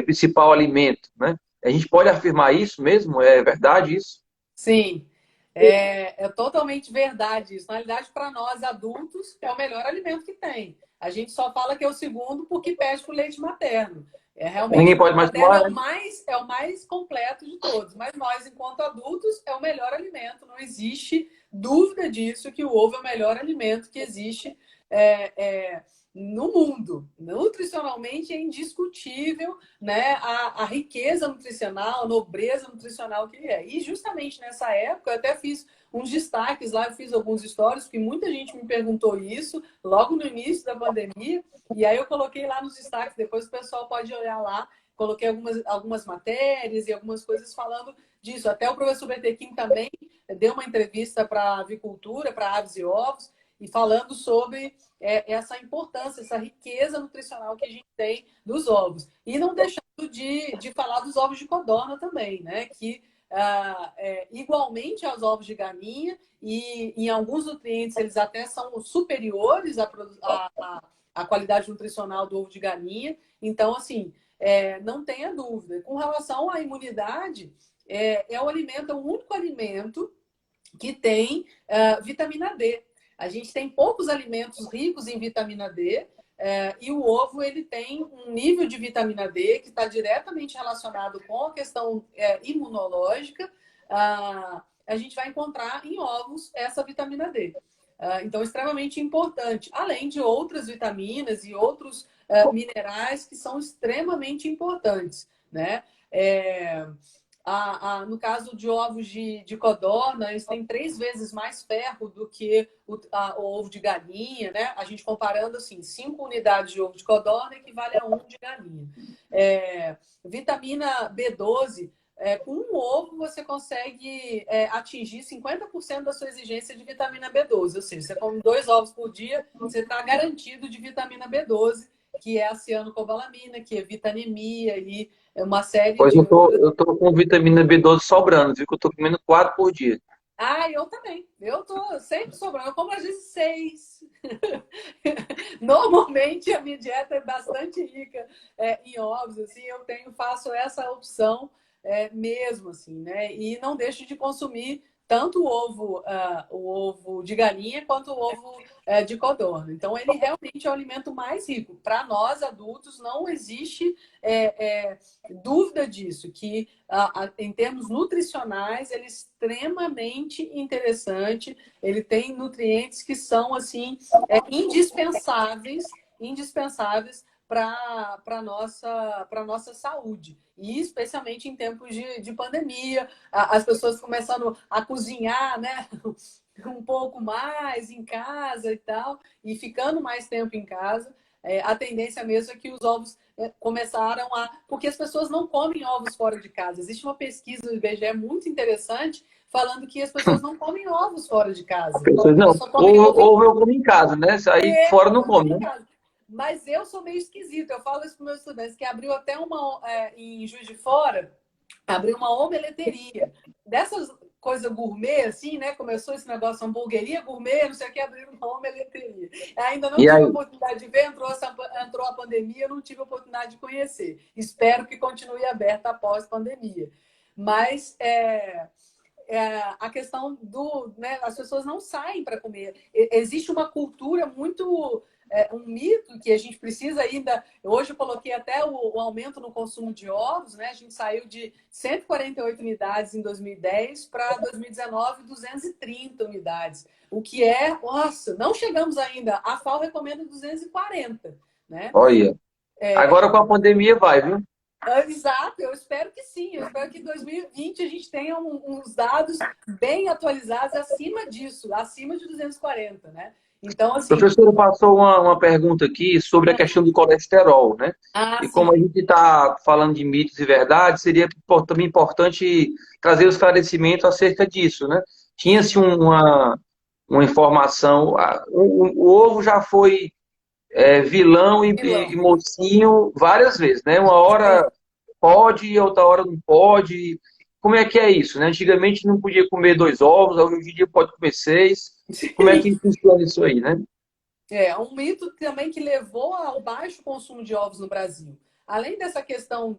principal alimento, né? A gente pode afirmar isso mesmo? É verdade isso? Sim, é totalmente verdade isso. Na realidade, para nós adultos, é o melhor alimento que tem. A gente só fala que é o segundo porque pede para o leite materno. Realmente, Ninguém o leite pode mais materno tomar, né? é o mais completo de todos. Mas nós, enquanto adultos, é o melhor alimento. Não existe dúvida disso, que o ovo é o melhor alimento que existe no mundo. Nutricionalmente é indiscutível, né, a riqueza nutricional, a nobreza nutricional que ele é. E justamente nessa época eu até fiz uns destaques lá, eu fiz alguns stories, porque muita gente me perguntou isso logo no início da pandemia, e aí eu coloquei lá nos destaques, depois o pessoal pode olhar lá, coloquei algumas matérias e algumas coisas falando disso. Até o professor Betequim também deu uma entrevista para a avicultura, para aves e ovos, e falando sobre essa importância, essa riqueza nutricional que a gente tem dos ovos. E não deixando de falar dos ovos de codorna também, né? Que igualmente aos ovos de galinha, e em alguns nutrientes eles até são superiores à qualidade nutricional do ovo de galinha. Então, assim, não tenha dúvida. Com relação à imunidade, é o único alimento que tem vitamina D. A gente tem poucos alimentos ricos em vitamina D, e o ovo ele tem um nível de vitamina D que está diretamente relacionado com a questão imunológica. A gente vai encontrar em ovos essa vitamina D. Então, extremamente importante, além de outras vitaminas e outros minerais que são extremamente importantes, né? No caso de ovos de codorna, eles têm 3 vezes mais ferro do que o ovo de galinha, né? A gente comparando assim, 5 unidades de ovo de codorna equivale a 1 de galinha. Vitamina B12, com um ovo você consegue atingir 50% da sua exigência de vitamina B12. Ou seja, você come 2 ovos por dia, você está garantido de vitamina B12, que é a cianocobalamina, que evita anemia e uma série Pois de outras. eu tô com vitamina B12 sobrando, viu? Que eu tô comendo 4 por dia. Eu também. Eu tô sempre sobrando. Eu como às vezes 6. Normalmente a minha dieta é bastante rica em ovos, assim, faço essa opção mesmo, assim, né? E não deixo de consumir tanto o ovo de galinha quanto o ovo de codorna. Então, ele realmente é o alimento mais rico. Para nós adultos, não existe dúvida disso, que em termos nutricionais, ele é extremamente interessante. Ele tem nutrientes que são assim indispensáveis para a nossa saúde. E especialmente em tempos de pandemia, as pessoas começando a cozinhar, né? Um pouco mais em casa e tal, e ficando mais tempo em casa, a tendência mesmo é que os ovos começaram a... Porque as pessoas não comem ovos fora de casa. Existe uma pesquisa do IBGE muito interessante falando que as pessoas não comem ovos fora de casa. Pessoas, Elas não, só comem ovo em ou eu como em casa, né? Aí fora não só come come, em né? casa. Mas eu sou meio esquisita. Eu falo isso para meus estudantes, que abriu até em Juiz de Fora, abriu uma omeleteria. Dessas coisas gourmet, assim, né? Começou esse negócio, hamburgueria gourmet, não sei o que, abriu uma omeleteria. Ainda não E tive a aí? oportunidade de ver, entrou a pandemia, eu não tive a oportunidade de conhecer. Espero que continue aberta após a pandemia. Mas a questão né, as pessoas não saem para comer. Existe uma cultura muito, um mito que a gente precisa ainda. Hoje eu coloquei até o aumento no consumo de ovos, né? A gente saiu de 148 unidades em 2010 para 2019, 230 unidades. O que nossa, não chegamos ainda. A FAO recomenda 240, né? Olha. Agora com a pandemia vai, viu? Exato, eu espero que sim. Eu espero que em 2020 a gente tenha uns dados bem atualizados acima disso, acima de 240, né? Então, O assim. professor passou uma pergunta aqui sobre a questão do colesterol, né? E Sim. como a gente está falando de mitos e verdades, seria também importante trazer o esclarecimento acerca disso, né? Tinha-se uma informação, o ovo já foi vilão e Vilão. mocinho várias vezes, né? Uma hora pode, outra hora não pode. Como é que é isso, né? Antigamente não podia comer 2 ovos, hoje em dia pode comer 6. Como é que funciona isso aí, né? Um mito também que levou ao baixo consumo de ovos no Brasil. além dessa questão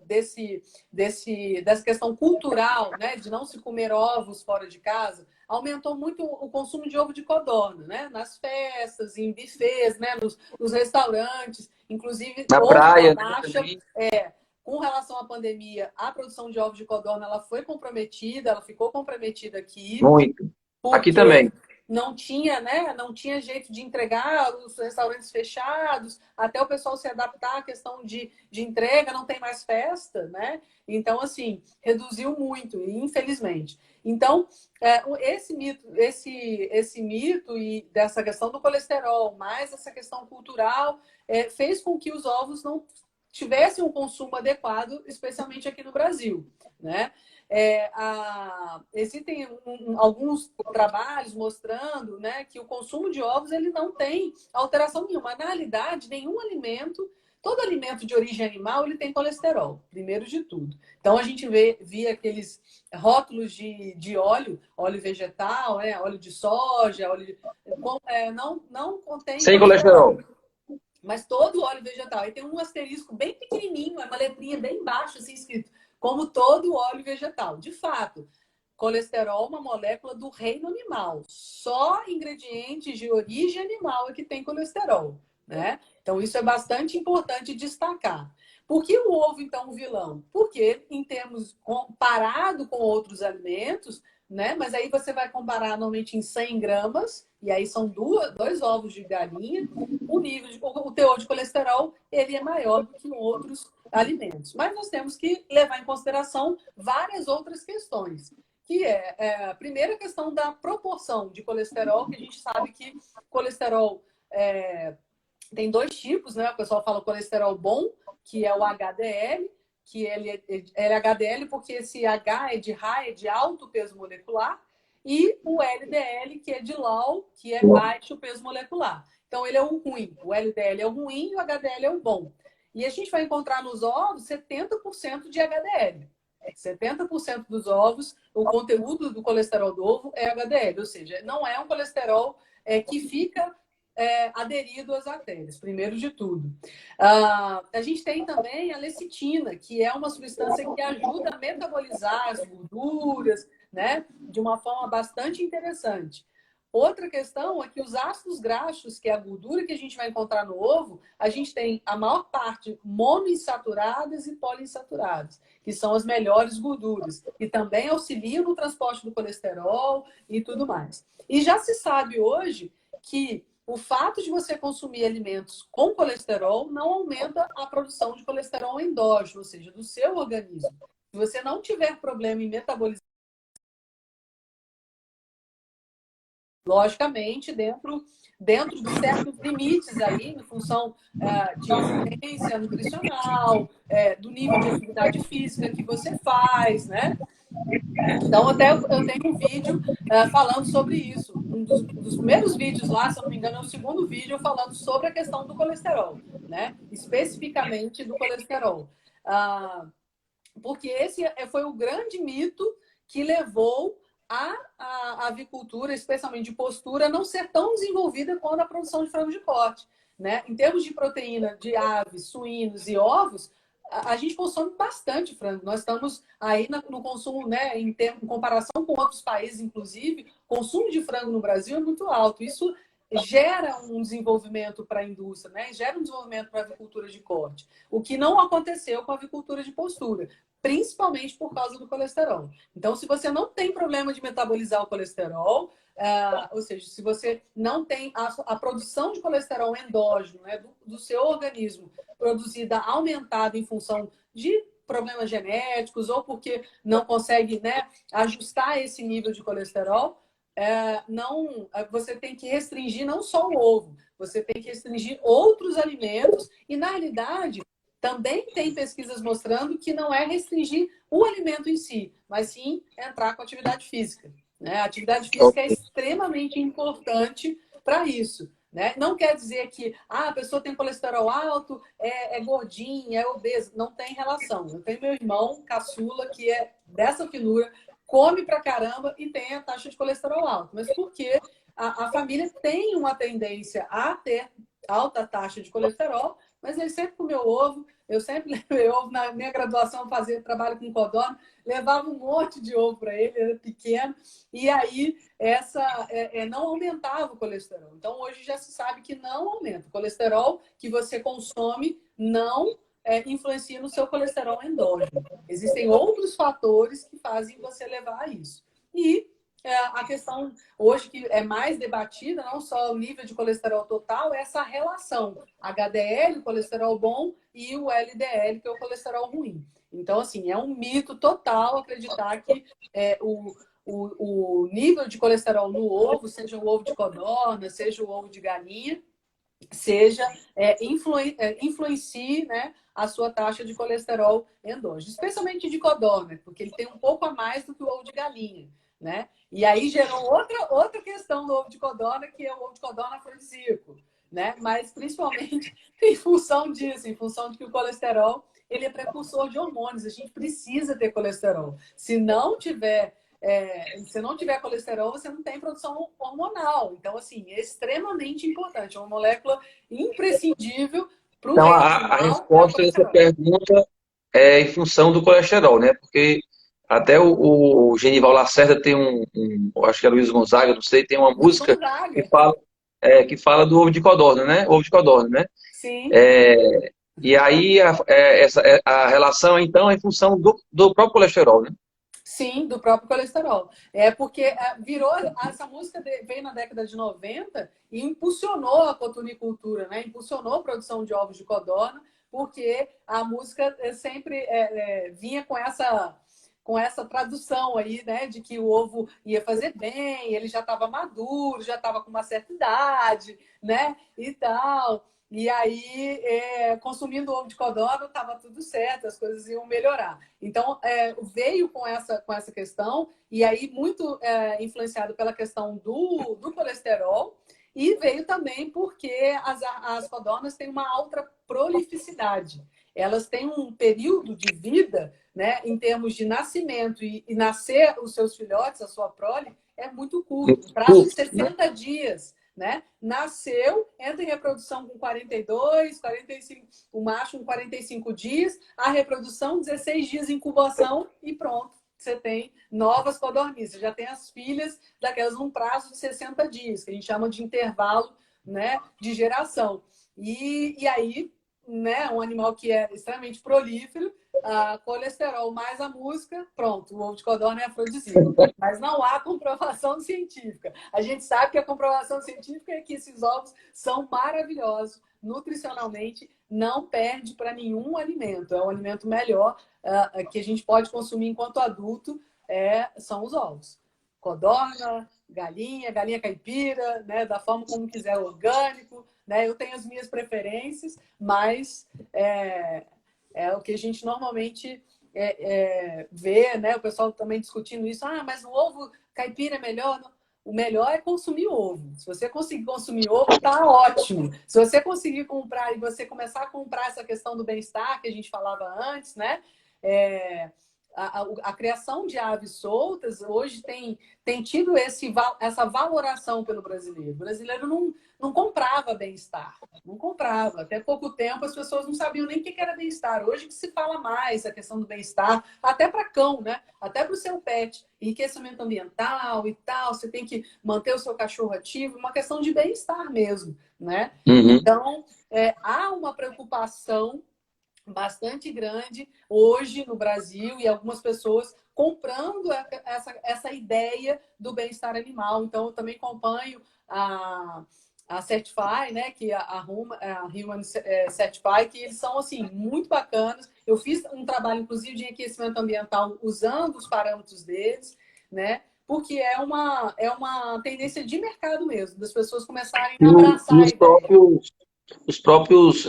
dessa questão cultural, né, de não se comer ovos fora de casa, aumentou muito o consumo de ovo de codorna, né? Nas festas, em buffets, né? Nos restaurantes. Inclusive, Na houve uma praia, né, baixa. também. Com relação à pandemia, a produção de ovos de codorna ela foi comprometida, ela ficou comprometida aqui, Muito. Aqui porque também. não tinha, né? Não tinha jeito de entregar, os restaurantes fechados, até o pessoal se adaptar à questão de entrega, não tem mais festa, né? Então, assim, reduziu muito, infelizmente. Então, esse mito e dessa questão do colesterol, mais essa questão cultural, fez com que os ovos não tivessem um consumo adequado, especialmente aqui no Brasil, né? Existem alguns trabalhos mostrando, né, que o consumo de ovos ele não tem alteração nenhuma. Na realidade, nenhum alimento, todo alimento de origem animal, ele tem colesterol, primeiro de tudo. Então, a gente via aqueles rótulos de óleo vegetal, óleo de soja, não contém Sem colesterol. colesterol. Mas todo óleo vegetal. Aí tem um asterisco bem pequenininho, é uma letrinha bem baixa, assim, escrito, como todo óleo vegetal. De fato, colesterol é uma molécula do reino animal. Só ingredientes de origem animal é que tem colesterol, né? Então, isso é bastante importante destacar. Por que o ovo, então, um vilão? Porque, em termos comparado com outros alimentos, né? Mas aí você vai comparar normalmente em 100 gramas, e aí são dois ovos de galinha, o teor de colesterol ele é maior do que em outros alimentos. Mas nós temos que levar em consideração várias outras questões, que a primeira questão da proporção de colesterol, que a gente sabe que colesterol tem dois tipos, né? O pessoal fala colesterol bom, que é o HDL, que ele é HDL porque esse H é de high, é de alto peso molecular, e o LDL, que é de low, que é baixo peso molecular. Então, ele é o ruim. O LDL é o ruim e o HDL é o bom. E a gente vai encontrar nos ovos 70% de HDL. 70% dos ovos, o conteúdo do colesterol do ovo é HDL, ou seja, não é um colesterol que fica aderido às artérias, primeiro de tudo. A gente tem também a lecitina, que é uma substância que ajuda a metabolizar as gorduras, né, de uma forma bastante interessante. Outra questão é que os ácidos graxos, que é a gordura que a gente vai encontrar no ovo, a gente tem a maior parte monoinsaturadas e poliinsaturadas, que são as melhores gorduras, e também auxiliam no transporte do colesterol e tudo mais. E já se sabe hoje que o fato de você consumir alimentos com colesterol não aumenta a produção de colesterol endógeno, ou seja, do seu organismo. Se você não tiver problema em metabolizar, logicamente, dentro de certos limites aí, em função de exigência nutricional, do nível de atividade física que você faz, né? Então, até eu tenho um vídeo falando sobre isso. Um dos primeiros vídeos lá, se eu não me engano, é o segundo vídeo falando sobre a questão do colesterol, né? Especificamente do colesterol. Porque esse foi o grande mito que levou a avicultura, especialmente de postura, não ser tão desenvolvida quanto a produção de frango de corte, né? Em termos de proteína de aves, suínos e ovos, a gente consome bastante frango. Nós estamos aí no consumo, né, em comparação com outros países, inclusive, o consumo de frango no Brasil é muito alto. Isso gera um desenvolvimento para a indústria, né? Gera um desenvolvimento para a avicultura de corte, o que não aconteceu com a avicultura de postura, principalmente por causa do colesterol. Então, se você não tem problema de metabolizar o colesterol, ou seja, se você não tem a produção de colesterol endógeno, né, do seu organismo produzida aumentada em função de problemas genéticos ou porque não consegue, né, ajustar esse nível de colesterol, você tem que restringir não só o ovo, você tem que restringir outros alimentos e, na realidade, também tem pesquisas mostrando que não é restringir o alimento em si, mas sim entrar com atividade física, né? A atividade física é extremamente importante para isso, né? Não quer dizer que a pessoa tem colesterol alto, é gordinha, é obesa. Não tem relação. Eu tenho meu irmão, caçula, que é dessa finura, come pra caramba e tem a taxa de colesterol alta. Mas por quê? A família tem uma tendência a ter alta taxa de colesterol, mas ele sempre comeu ovo. Eu sempre levei ovo. Na minha graduação, eu fazia trabalho com codorna, levava um monte de ovo para ele, ele era pequeno, e aí não aumentava o colesterol. Então, hoje já se sabe que não aumenta. O colesterol que você consome não influencia no seu colesterol endógeno. Existem outros fatores que fazem você levar a isso. E a questão hoje que é mais debatida, não só o nível de colesterol total, é essa relação HDL, o colesterol bom, e o LDL, que é o colesterol ruim. Então, assim, é um mito total acreditar que o nível de colesterol no ovo, seja o ovo de codorna, seja o ovo de galinha, influencie, né, a sua taxa de colesterol endógeno, especialmente de codorna, porque ele tem um pouco a mais do que o ovo de galinha, né? E aí gerou outra questão do ovo de codorna, que é o ovo de codorna afrodisíaco, né? Mas principalmente em função disso, em função de que o colesterol ele é precursor de hormônios. A gente precisa ter colesterol. Se não tiver colesterol, você não tem produção hormonal. Então, assim, é extremamente importante. É uma molécula imprescindível para o Então, reino a animal, é o resposta a essa colesterol. pergunta é em função do colesterol, né? Porque até o Genival Lacerda tem acho que é Luiz Gonzaga, não sei, tem uma Luiz música Gonzaga. que fala do ovo de codorna, né? Ovo de codorna, né? Sim. É, e aí a relação, então, é em função do próprio colesterol, né? Sim, do próprio colesterol. É porque essa música veio na década de 90 e impulsionou a cotunicultura, né? Impulsionou a produção de ovos de codorna, porque a música sempre vinha com essa tradução aí, né? De que o ovo ia fazer bem, ele já estava maduro, já estava com uma certa idade, né? E tal. E aí, consumindo ovo de codorna, estava tudo certo, as coisas iam melhorar. Então, veio com essa questão, e aí muito influenciado pela questão do colesterol, e veio também porque as codornas têm uma alta prolificidade. Elas têm um período de vida, né, em termos de nascimento e nascer os seus filhotes, a sua prole, é muito curto, um prazo de Curto, né? 60 dias. Né? Nasceu, entra em reprodução com 42, 45, o macho com 45 dias, a reprodução, 16 dias de incubação e pronto. Você tem novas codornizes. Você já tem as filhas daquelas num prazo de 60 dias, que a gente chama de intervalo, né, de geração. E aí, né, um animal que é extremamente prolífero, colesterol mais a música, pronto, o ovo de codorna é afrodisíaco. Mas não há comprovação científica. A gente sabe que a comprovação científica é que esses ovos são maravilhosos, nutricionalmente, não perde para nenhum alimento. É um alimento melhor que a gente pode consumir enquanto adulto, são os ovos. Codorna, galinha caipira, né, da forma como quiser, orgânico. Né? Eu tenho as minhas preferências, mas é o que a gente normalmente vê, né? O pessoal também discutindo isso. Ah, mas o ovo caipira é melhor? Não. O melhor é consumir ovo. Se você conseguir consumir ovo, tá ótimo. Se você conseguir comprar e você começar a comprar essa questão do bem-estar que a gente falava antes, né? A criação de aves soltas hoje tem tido essa valoração pelo brasileiro. O brasileiro não comprava bem-estar, não comprava. Até pouco tempo as pessoas não sabiam nem o que era bem-estar. Hoje que se fala mais a questão do bem-estar, até para cão, né? Até para o seu pet. Enriquecimento ambiental e tal, você tem que manter o seu cachorro ativo, uma questão de bem-estar mesmo, né? Uhum. Então, há uma preocupação bastante grande hoje no Brasil e algumas pessoas comprando essa ideia do bem-estar animal. Então, eu também acompanho a Certify, né, que é a Human Certify, que eles são assim muito bacanas. Eu fiz um trabalho, inclusive, de enriquecimento ambiental usando os parâmetros deles, né? Porque é uma tendência de mercado mesmo, das pessoas começarem a E abraçar a ideia. os próprios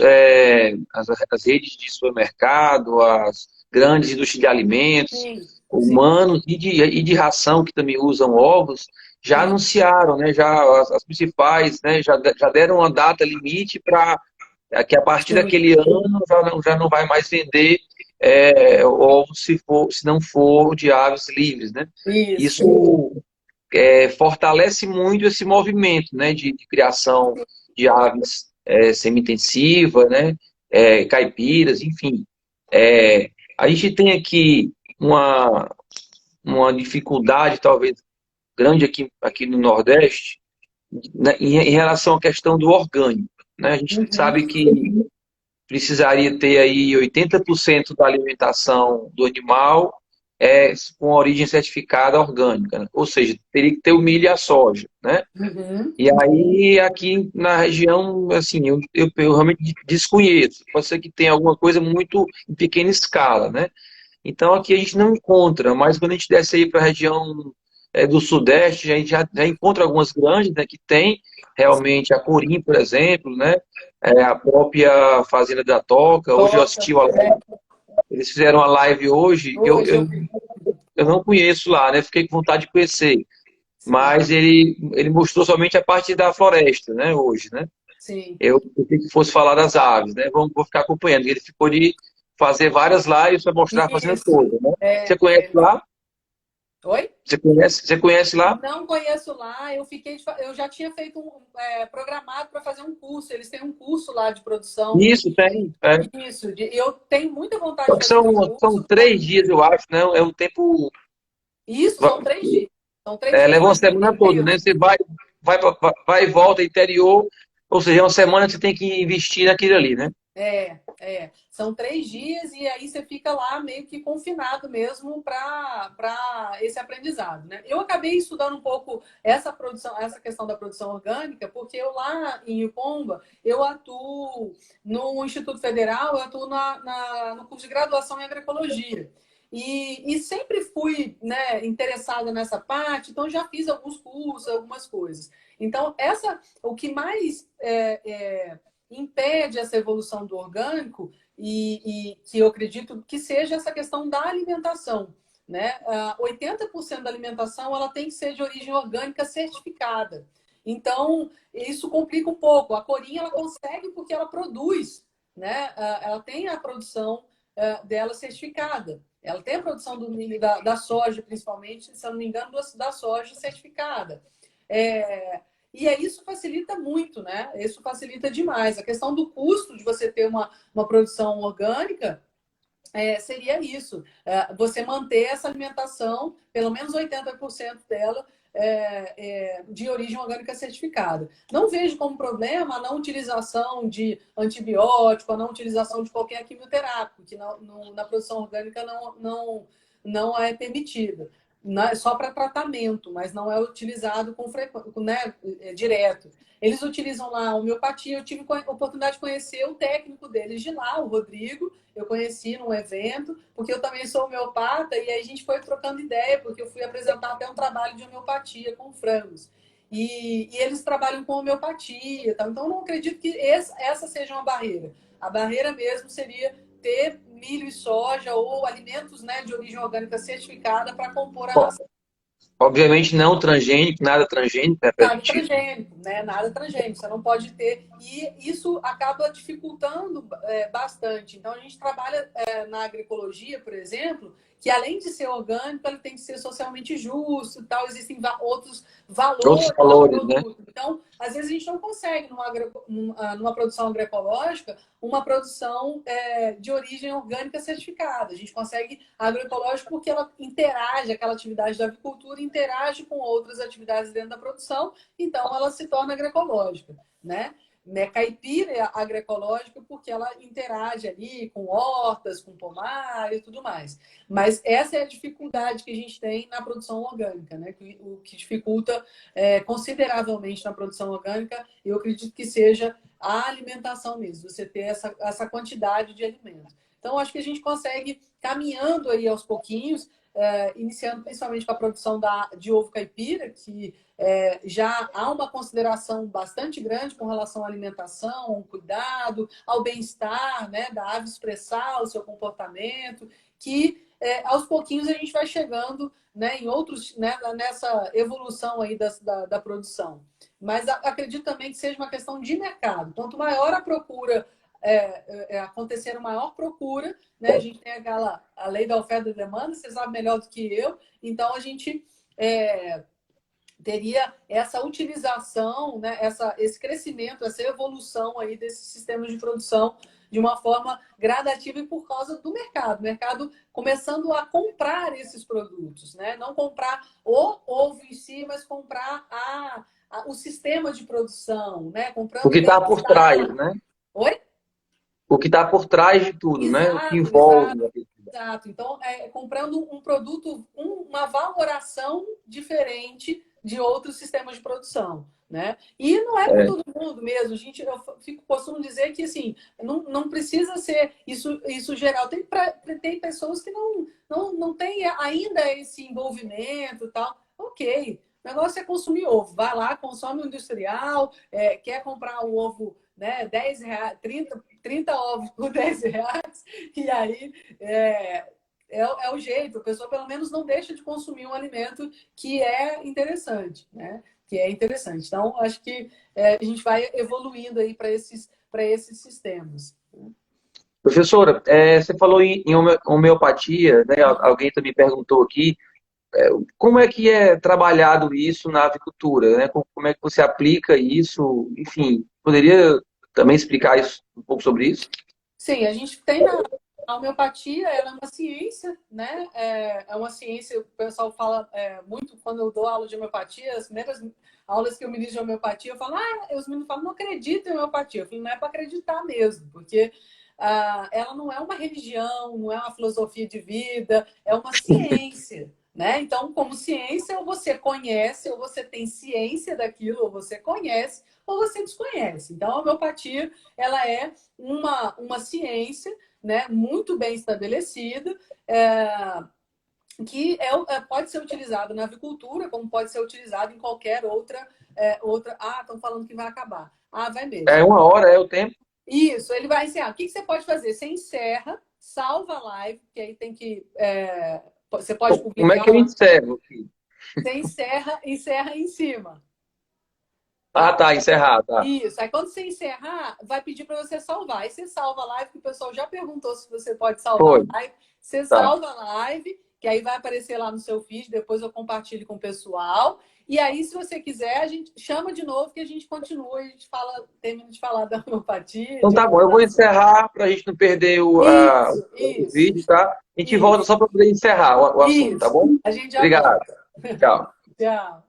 as redes de supermercado, as grandes indústrias de alimentos, Sim, sim, humanos e de ração que também usam ovos, já sim. anunciaram, né? Já as principais, né? Já deram uma data limite para que a partir Sim. daquele ano já não vai mais vender ovos se não for de aves livres, né? Isso. Isso fortalece muito esse movimento, né, de criação de aves semi-intensiva, né, caipiras, enfim. É, a gente tem aqui uma dificuldade, talvez, grande aqui no Nordeste, né, em relação à questão do orgânico, né? A gente Uhum. sabe que precisaria ter aí 80% da alimentação do animal com origem certificada orgânica, né? Ou seja, teria que ter o milho e a soja, né? Uhum. E aí, aqui na região, assim, eu realmente desconheço. Pode ser que tenha alguma coisa muito em pequena escala, né? Então, aqui a gente não encontra, mas quando a gente desce aí para a região do Sudeste, a gente já encontra algumas grandes, né, que tem realmente a Corim, por exemplo, né? A própria Fazenda da Toca. Hoje eu Toca. assisti uma live, eles fizeram uma live hoje, Hoje eu vi. eu não conheço lá, né? Fiquei com vontade de conhecer. Sim, Mas ele mostrou somente a parte da floresta, né, hoje, né? sim. Eu pensei que fosse falar das aves, né? Vou ficar acompanhando. Ele ficou de fazer várias lives para mostrar a fazenda Isso. toda, né? É, Você conhece lá? Oi? Você conhece lá? Não conheço lá. Eu já tinha feito programado para fazer um curso. Eles têm um curso lá de produção. Isso, tem. Isso. Eu tenho muita vontade Só de que fazer esse são curso. 3 dias, eu acho, né? É um tempo. Isso são 3 dias. São 3 dias, Leva uma mas muito semana toda, né? intenso. Você vai e volta interior, ou seja, é uma semana que você tem que investir naquilo ali, né? São 3 dias e aí você fica lá meio que confinado mesmo para esse aprendizado, né? Eu acabei estudando um pouco essa produção, essa questão da produção orgânica, porque eu lá em Iupomba, eu atuo no Instituto Federal, eu atuo no curso de graduação em agroecologia. E sempre fui, né, interessada nessa parte, então já fiz alguns cursos, algumas coisas. Então, o que mais impede essa evolução do orgânico e que eu acredito que seja essa questão da alimentação. Né? 80% da alimentação ela tem que ser de origem orgânica certificada. Então, isso complica um pouco. A Corinha ela consegue porque ela produz, né? Ela tem a produção dela certificada. Ela tem a produção do milho, da soja, principalmente, se eu não me engano, da soja certificada. É, e aí isso facilita muito, né? Isso facilita demais. A questão do custo de você ter uma produção orgânica seria isso. Você manter essa alimentação, pelo menos 80% dela, de origem orgânica certificada. Não vejo como problema a não utilização de antibiótico, a não utilização de qualquer quimioterápico, que na produção orgânica não é permitida. Só para tratamento, mas não é utilizado com frequência, né, direto. Eles utilizam lá a homeopatia. Eu tive a oportunidade de conhecer o técnico deles de lá, o Rodrigo. Eu conheci num evento, porque eu também sou homeopata, e aí a gente foi trocando ideia, porque eu fui apresentar até um trabalho de homeopatia com frangos. E eles trabalham com homeopatia, tá? Então eu não acredito que essa seja uma barreira. A barreira mesmo seria ter milho e soja ou alimentos, né, de origem orgânica certificada para compor a ração. Obviamente não transgênico, nada transgênico é Nada permitido. transgênico, né? Nada transgênico, você não pode ter. E isso acaba dificultando bastante. Então, a gente trabalha na agroecologia, por exemplo, que além de ser orgânico, ele tem que ser socialmente justo e tal. Existem outros Outros valores do valores, né? produto. Então, às vezes, a gente não consegue, numa produção agroecológica, uma produção de origem orgânica certificada. A gente consegue agroecológico porque ela interage, aquela atividade da agricultura interage com outras atividades dentro da produção, então ela se torna agroecológica, né? Caipira é agroecológica porque ela interage ali com hortas, com pomar e tudo mais. Mas essa é a dificuldade que a gente tem na produção orgânica, né? O que dificulta consideravelmente na produção orgânica, eu acredito que seja a alimentação mesmo, você ter essa quantidade de alimentos. Então, acho que a gente consegue, caminhando aí aos pouquinhos, iniciando principalmente com a produção de ovo caipira, que já há uma consideração bastante grande com relação à alimentação, ao cuidado, ao bem-estar, né, da ave expressar o seu comportamento, que aos pouquinhos a gente vai chegando, né, em outros, né, nessa evolução aí da produção. Mas acredito também que seja uma questão de mercado. Quanto maior a procura, acontecer uma maior procura, né? A gente tem a lei da oferta e demanda, você sabe melhor do que eu. Então, a gente teria essa utilização, né, esse crescimento, essa evolução aí desses sistemas de produção de uma forma gradativa e por causa do mercado. O mercado começando a comprar esses produtos, né? Não comprar o ovo em si, mas comprar o sistema de produção, né? O Comprando que está por trás, bem-estar. né? Oi? O que está por trás de tudo, né? O que Exato, envolve. exato. Exato. Então, comprando um produto, uma valoração diferente de outros sistemas de produção, né? E não é para É. todo mundo mesmo. Costumo dizer que assim, não precisa ser isso geral. Tem pessoas que não têm ainda esse envolvimento e tal. Ok. O negócio é consumir ovo. Vai lá, consome o industrial, quer comprar o ovo, né, 10 reais, 30 ovos por 10 reais, e aí é o jeito. A pessoa pelo menos não deixa de consumir um alimento que é interessante, né? Que é interessante. Então, acho que a gente vai evoluindo aí para esses sistemas. Professora, você falou em homeopatia, né? Alguém também perguntou aqui, como é que é trabalhado isso na avicultura, né? Como é que você aplica isso? Enfim, poderia também explicar isso, um pouco sobre isso? Sim, a gente tem a homeopatia, ela é uma ciência, né? É uma ciência, o pessoal fala muito quando eu dou aula de homeopatia, as primeiras aulas que eu ministro de homeopatia, eu falo, os meninos falam, não acredito em homeopatia. Eu falo, não é para acreditar mesmo, porque ela não é uma religião, não é uma filosofia de vida, é uma ciência. Né? Então, como ciência, ou você conhece, ou você tem ciência daquilo, ou você conhece, ou você desconhece. Então, a homeopatia ela é uma ciência, né, muito bem estabelecida, que pode ser utilizada na avicultura, como pode ser utilizada em qualquer outra. Estão falando que vai acabar. Vai mesmo. É 1 hora, é o tempo? Isso, ele vai encerrar. O que você pode fazer? Você encerra, salva a live, que aí tem que. Você pode Como é publicar que eu lá. encerro aqui? Você encerra em cima. Ah, Tá? tá, encerrar, tá. Isso. Aí quando você encerrar, vai pedir para você salvar. Aí você salva a live, que o pessoal já perguntou se você pode salvar Foi, a live. Você tá. salva a live, que aí vai aparecer lá no seu feed, depois eu compartilho com o pessoal. E aí, se você quiser, a gente chama de novo que a gente continua, a gente termina de falar da homeopatia, Então de tá bom, eu vou alimentação. encerrar para a gente não perder Isso, o isso, vídeo, tá? A gente volta isso, só para poder encerrar o assunto, tá isso. bom? A gente já Obrigado. volta. Tchau. Tchau.